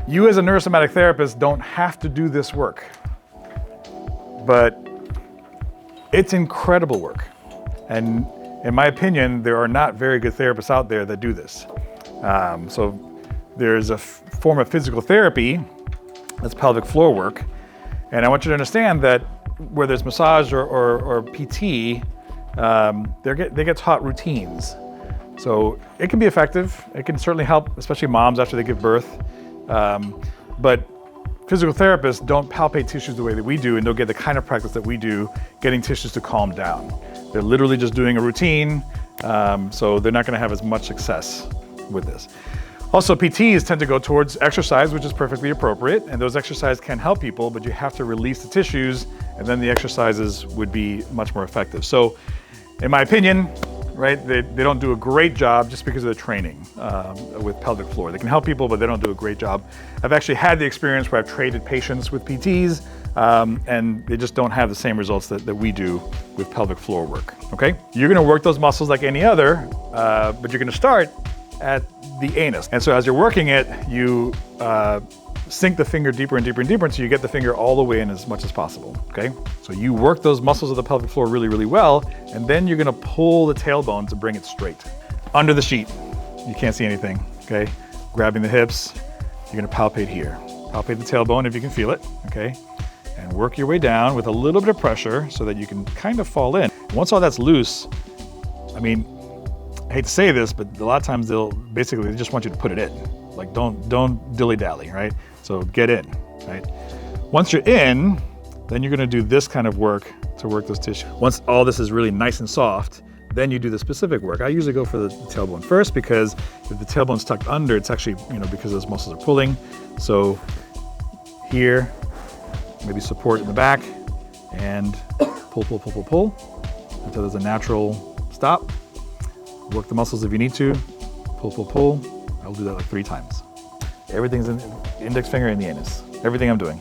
You as a neurosomatic therapist don't have to do this work, but it's incredible work. And in my opinion, there are not very good therapists out there that do this. So there's a form of physical therapy that's pelvic floor work. And I want you to understand that whether it's massage or PT, they get taught routines. So it can be effective. It can certainly help, especially moms after they give birth. But physical therapists don't palpate tissues the way that we do and don't get the kind of practice that we do, getting tissues to calm down. They're literally just doing a routine, so they're not gonna have as much success with this. Also, PTs tend to go towards exercise, which is perfectly appropriate, and those exercises can help people, but you have to release the tissues, and then the exercises would be much more effective. So, in my opinion, right, they don't do a great job just because of the training with pelvic floor. They can help people, but they don't do a great job. I've actually had the experience where I've treated patients with PTs, and they just don't have the same results that we do with pelvic floor work, okay? You're gonna work those muscles like any other, but you're gonna start at the anus. And so as you're working it, you sink the finger deeper and deeper and deeper until you get the finger all the way in as much as possible, okay? So you work those muscles of the pelvic floor really, really well, and then you're gonna pull the tailbone to bring it straight. Under the sheet, you can't see anything, okay? Grabbing the hips, you're gonna palpate here. Palpate the tailbone if you can feel it, okay? And work your way down with a little bit of pressure so that you can kind of fall in. Once all that's loose, I mean, I hate to say this, but a lot of times they just want you to put it in. Like don't dilly-dally, right? So get in, right? Once you're in, then you're gonna do this kind of work to work those tissues. Once all this is really nice and soft, then you do the specific work. I usually go for the tailbone first because if the tailbone's tucked under, it's actually, because those muscles are pulling. So here, maybe support in the back and pull until there's a natural stop. Work the muscles if you need to, pull. I'll do that like 3 times. Everything's in the index finger in the anus. Everything I'm doing.